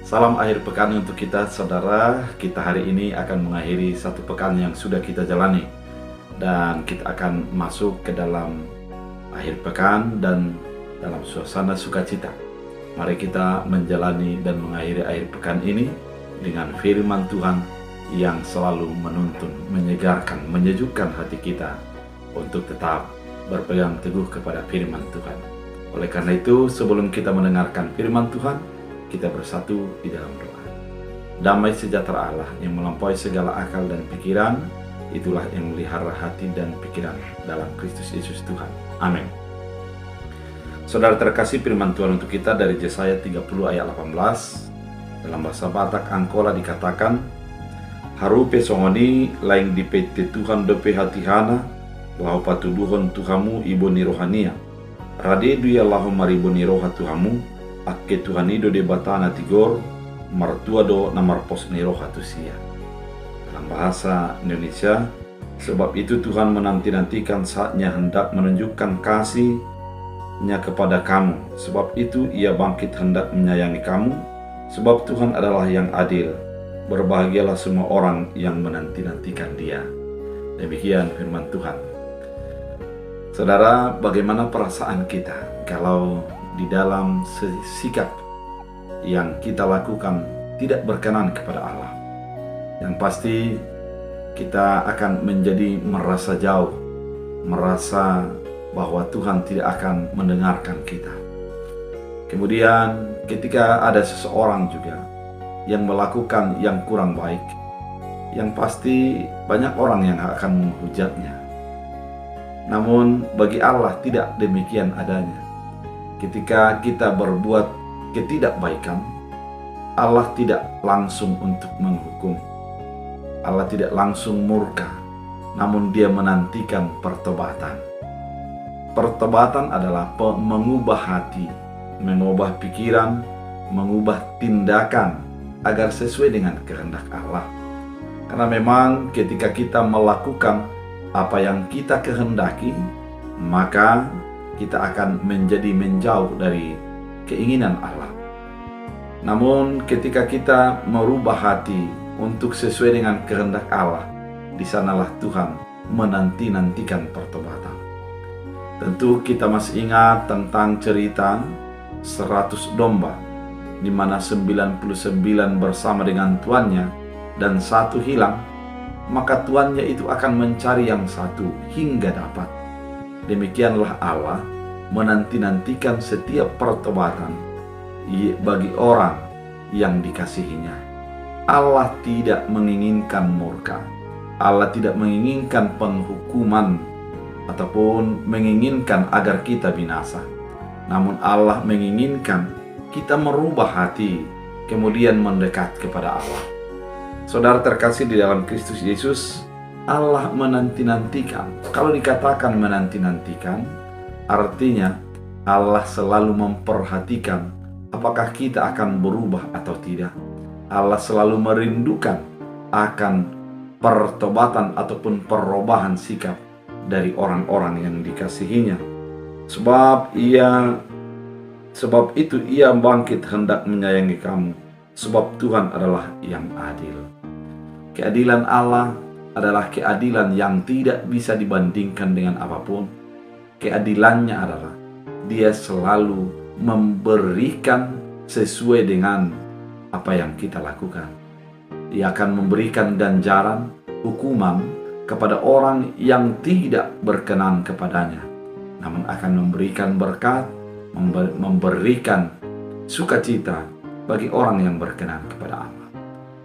Salam akhir pekan untuk kita, saudara. Kita hari ini akan mengakhiri satu pekan yang sudah kita jalani. Dan kita akan masuk ke dalam akhir pekan dan dalam suasana sukacita. Mari kita menjalani dan mengakhiri akhir pekan ini dengan firman Tuhan yang selalu menuntun, menyegarkan, menyejukkan hati kita untuk tetap berpegang teguh kepada firman Tuhan. Oleh karena itu, sebelum kita mendengarkan firman Tuhan, kita bersatu di dalam doa. Damai sejahtera Allah yang melampaui segala akal dan pikiran, itulah yang melihara hati dan pikiran dalam Kristus Yesus Tuhan. Amin. Saudara terkasih, firman Tuhan untuk kita dari Yesaya 30 ayat 18. Dalam bahasa Batak Angkola dikatakan, Harupe songoni lain di PT Tuhan dope hatihana, lahu patuduhon Tuhamu ibu ni rohania. Radedu ya lahu maribu ni roha Tuhamu, Akke Tuhanido de batana tigor, martua do namarpos ni roha tusia. Dalam bahasa Indonesia, sebab itu Tuhan menanti-nantikan saatnya hendak menunjukkan kasih-Nya kepada kamu. Sebab itu ia bangkit hendak menyayangi kamu. Sebab Tuhan adalah yang adil. Berbahagialah semua orang yang menanti-nantikan Dia. Demikian firman Tuhan. Saudara, bagaimana perasaan kita kalau di dalam sikap yang kita lakukan tidak berkenan kepada Allah? Yang pasti kita akan menjadi merasa jauh, merasa bahwa Tuhan tidak akan mendengarkan kita. Kemudian ketika ada seseorang juga yang melakukan yang kurang baik, yang pasti banyak orang yang akan menghujatnya. Namun bagi Allah tidak demikian adanya. Ketika kita berbuat ketidakbaikan, Allah tidak langsung untuk menghukum. Allah tidak langsung murka, namun Dia menantikan pertobatan. Pertobatan adalah mengubah hati, mengubah pikiran, mengubah tindakan agar sesuai dengan kehendak Allah. Karena memang ketika kita melakukan apa yang kita kehendaki, maka kita akan menjadi menjauh dari keinginan Allah. Namun ketika kita merubah hati untuk sesuai dengan kehendak Allah, di sanalah Tuhan menanti-nantikan pertobatan. Tentu kita masih ingat tentang cerita 100 domba, di mana 99 bersama dengan tuannya dan satu hilang, maka tuannya itu akan mencari yang satu hingga dapat. Demikianlah Allah menanti-nantikan setiap pertobatan bagi orang yang dikasihinya. Allah tidak menginginkan murka. Allah tidak menginginkan penghukuman ataupun menginginkan agar kita binasa. Namun Allah menginginkan kita merubah hati, kemudian mendekat kepada Allah. Saudara terkasih di dalam Kristus Yesus, Allah menanti-nantikan. Kalau dikatakan menanti-nantikan, artinya Allah selalu memperhatikan apakah kita akan berubah atau tidak. Allah selalu merindukan akan pertobatan ataupun perubahan sikap dari orang-orang yang dikasihinya. Sebab itu ia bangkit hendak menyayangi kamu. Sebab Tuhan adalah yang adil. Keadilan Allah adalah keadilan yang tidak bisa dibandingkan dengan apapun. Keadilannya adalah Dia selalu memberikan sesuai dengan apa yang kita lakukan. Dia akan memberikan ganjaran, hukuman kepada orang yang tidak berkenan kepadanya, namun akan memberikan berkat, memberikan sukacita bagi orang yang berkenan kepada Allah.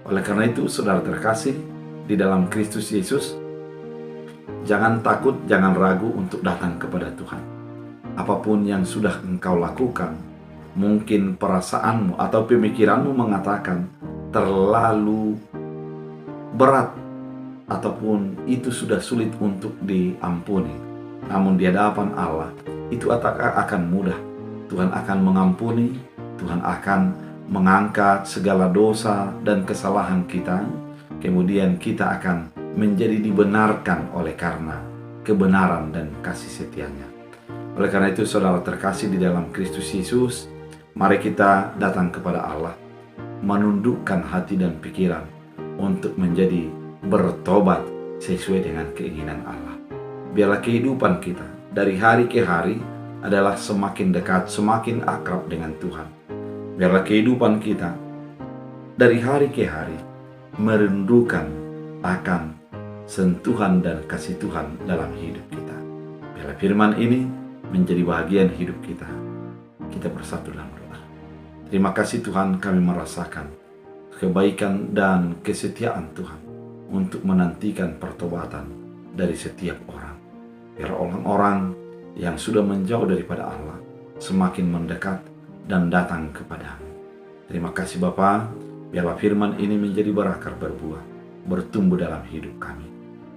Oleh karena itu, saudara terkasih di dalam Kristus Yesus, jangan takut, jangan ragu untuk datang kepada Tuhan. Apapun yang sudah engkau lakukan, mungkin perasaanmu atau pemikiranmu mengatakan terlalu berat ataupun itu sudah sulit untuk diampuni. Namun di hadapan Allah itu akan mudah. Tuhan akan mengampuni, Tuhan akan mengangkat segala dosa dan kesalahan kita. Kemudian kita akan menjadi dibenarkan oleh karena kebenaran dan kasih setia-Nya. Oleh karena itu, saudara terkasih di dalam Kristus Yesus, mari kita datang kepada Allah. menundukkan hati dan pikiran untuk menjadi bertobat sesuai dengan keinginan Allah. Biarlah kehidupan kita dari hari ke hari adalah semakin dekat, semakin akrab dengan Tuhan. Biarlah kehidupan kita dari hari ke hari merindukan akan sentuhan dan kasih Tuhan dalam hidup kita. Biarlah firman ini menjadi bahagian hidup kita. Kita bersatu dalam doa. Terima kasih Tuhan, kami merasakan kebaikan dan kesetiaan Tuhan untuk menantikan pertobatan dari setiap orang. Biar orang-orang yang sudah menjauh daripada Allah semakin mendekat dan datang kepadamu. Terima kasih Bapa, biarlah firman ini menjadi berakar berbuah, bertumbuh dalam hidup kami.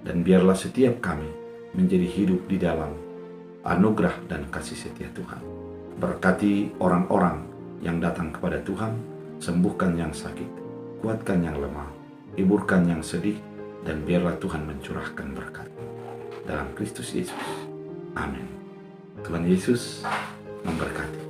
Dan biarlah setiap kami menjadi hidup di dalam anugerah dan kasih setia Tuhan. Berkati orang-orang yang datang kepada Tuhan, sembuhkan yang sakit, kuatkan yang lemah, hiburkan yang sedih, dan biarlah Tuhan mencurahkan berkat dalam Kristus Yesus. Amin. Tuhan Yesus memberkati.